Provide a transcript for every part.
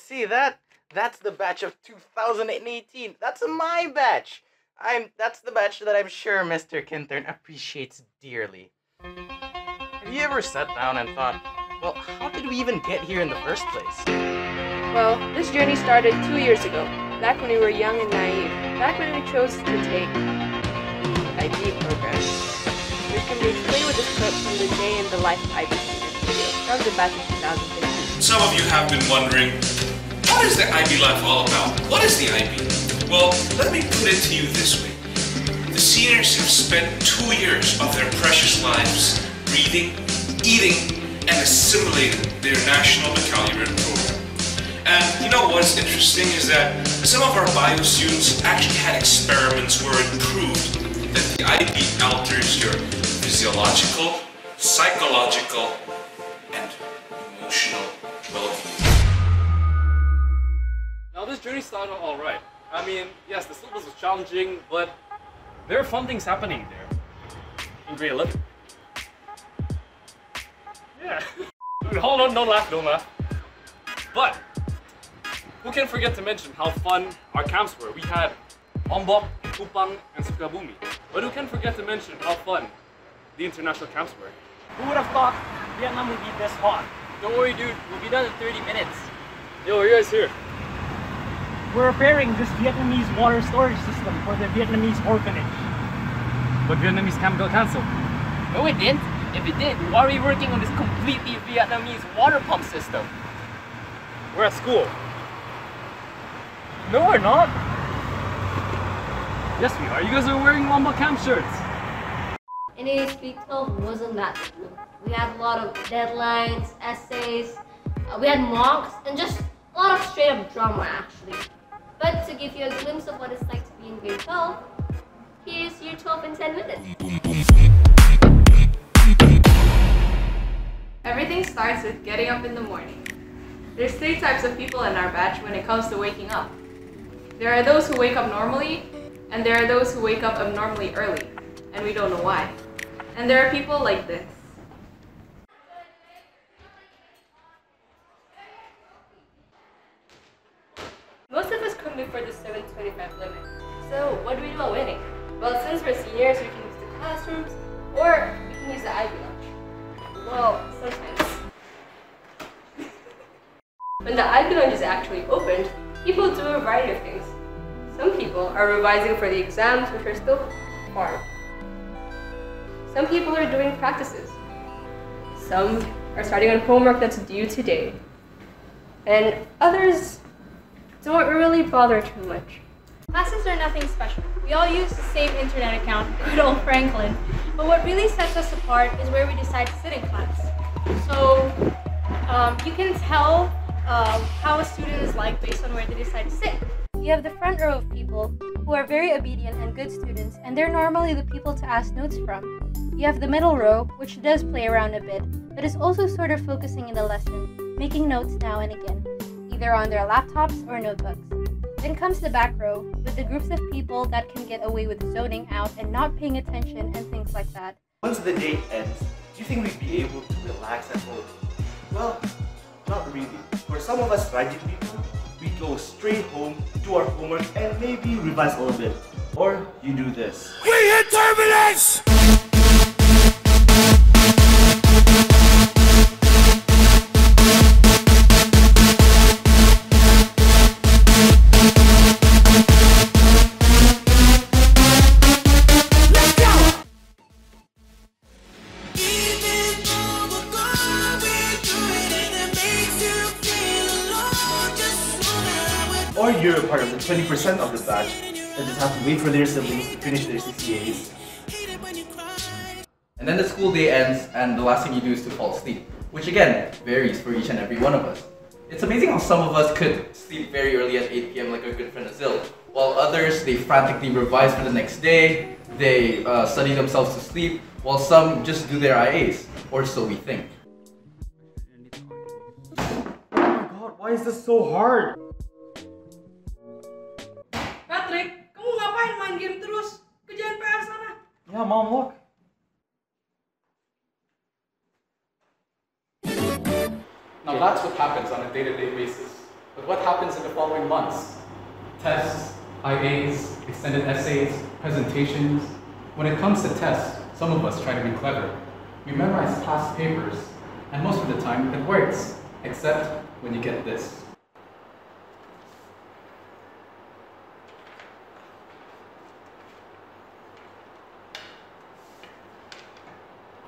see that? That's the batch of 2018. That's my batch. That's the batch that I'm sure Mr. Kinthorn appreciates dearly. Have you ever sat down and thought, well, how did we even get here in the first place? Well, this journey started 2 years ago, back when we were young and naive, back when we chose to take the IB program. We can be explained with this clip from the Day in the Life of IB students video from the batch of 2015. Some of you have been wondering, what is the IB life all about? What is the IB? Well, let me put it to you this way. The seniors have spent 2 years of their precious lives breathing, eating, and assimilating their national baccalaureate program. And you know what's interesting is that some of our bio students actually had experiments where it proved that the IB alters your physiological, psychological, and emotional well-being. Now this journey started alright. I mean, yes, the syllabus was challenging, but there are fun things happening there. In grade 11. Yeah. Hold on, don't laugh. But, who can forget to mention how fun our camps were? We had Lombok, Kupang, and Sukabumi. But who can forget to mention how fun the international camps were? Who would have thought Vietnam would be this hot? Don't worry, dude. We'll be done in 30 minutes. Yo, are you guys here? We're repairing this Vietnamese water storage system for the Vietnamese orphanage. But Vietnamese camp got cancelled. No, it didn't. If it did, why are we working on this completely Vietnamese water pump system? We're at school. No, we're not. Yes, we are. You guys are wearing Lombok camp shirts. In ASP 12 wasn't that cool. We had a lot of deadlines, essays, we had mocks, and just a lot of straight up drama actually. But to give you a glimpse of what it's like to be in grade 12, here's year 12 in 10 minutes. Everything starts with getting up in the morning. There's 3 types of people in our batch when it comes to waking up. There are those who wake up normally, and there are those who wake up abnormally early, and we don't know why. And there are people like this. Most of us come before the 7:25 limit. So what do we do while waiting? Well, since we're seniors, we can use the classrooms, or we can use the IB lunch. Well, sometimes. When the IB lunch is actually opened, people do a variety of things. Some people are revising for the exams, which are still far. Some people are doing practices. Some are starting on homework that's due today. And others don't really bother too much. Classes are nothing special. We all use the same internet account, good old Franklin. But what really sets us apart is where we decide to sit in class. So you can tell how a student is like based on where they decide to sit. You have the front row of people who are very obedient and good students, and they're normally the people to ask notes from. You have the middle row, which does play around a bit, but is also sort of focusing in the lesson, making notes now and again, either on their laptops or notebooks. Then comes the back row, with the groups of people that can get away with zoning out and not paying attention and things like that. Once the day ends, do you think we'd be able to relax at home? Well, not really. For some of us Rajin people, we go straight home, do our homework, and maybe revise a little bit. Or you do this. We hit Terminus! Or you're a part of the 20% of the batch that just have to wait for their siblings to finish their CCAs. And then the school day ends and the last thing you do is to fall asleep, which again varies for each and every one of us. It's amazing how some of us could sleep very early at 8 PM like our good friend Azil, while others, they frantically revise for the next day, they study themselves to sleep, while some just do their IAs, or so we think. Oh my god, why is this so hard? Patrick, kamu ngapain main game terus? Kerjain PR sana. Yeah, Mom, look. Now that's what happens on a day-to-day basis. But what happens in the following months? Tests, IAs, extended essays, presentations. When it comes to tests, some of us try to be clever. We memorize past papers, and most of the time it works, except when you get this.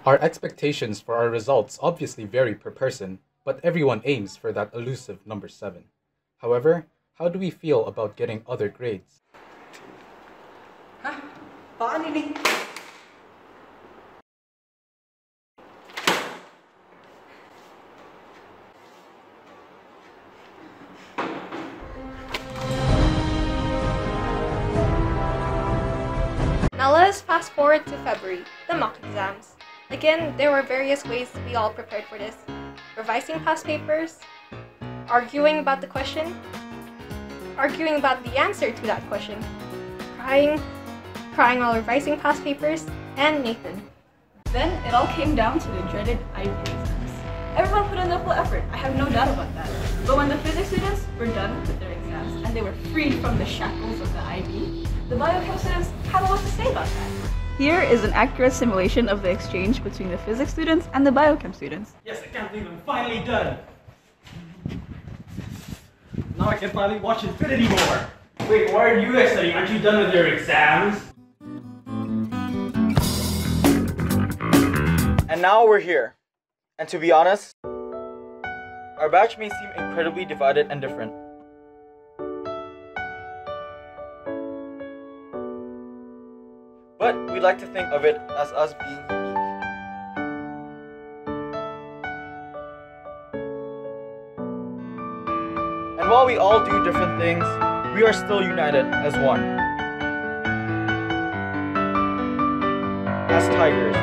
Our expectations for our results obviously vary per person, but everyone aims for that elusive number 7. However, how do we feel about getting other grades? Paano ni? Now let us fast forward to February, the mock exams. Again, there were various ways we all prepared for this. Revising past papers, arguing about the question, arguing about the answer to that question, crying while revising past papers, and Nathan. Then it all came down to the dreaded IB exams. Everyone put in their full effort, I have no doubt about that. But when the physics students were done with their exams and they were freed from the shackles of the IB, the biochem students had a lot to say about that. Here is an accurate simulation of the exchange between the physics students and the biochem students. Yes, I can't believe I'm finally done. Now I can finally watch Infinity War. Wait, why are you guys studying? Aren't you done with your exams? And now we're here. And to be honest, our batch may seem incredibly divided and different. But we like to think of it as us being unique. And while we all do different things, we are still united as one. As Tigers.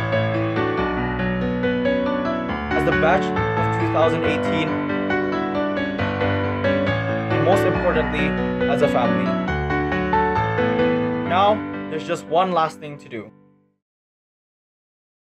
As the batch of 2018. And most importantly, as a family. Now, there's just one last thing to do.